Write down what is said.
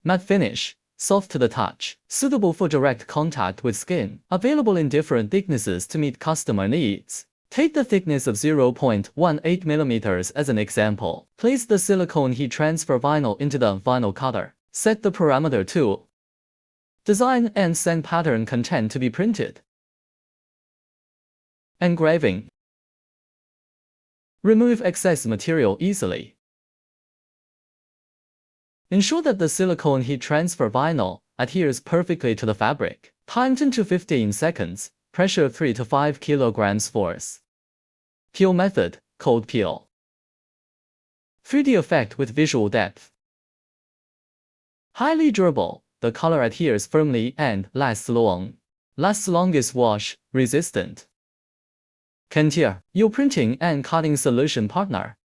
Matte finish, soft to the touch, suitable for direct contact with skin, available in different thicknesses to meet customer needs. Take the thickness of 0.18 mm as an example. Place the silicone heat transfer vinyl into the vinyl cutter. Set the parameter tool. Design and send pattern content to be printed. Engraving. Remove excess material easily. Ensure that the silicone heat transfer vinyl adheres perfectly to the fabric. Time 10 to 15 seconds. Pressure 3 to 5 kilograms force. Peel method, cold peel. 3D effect with visual depth. Highly durable, the color adheres firmly and lasts long. Lasts longest wash, resistant. Kenteer, your printing and cutting solution partner.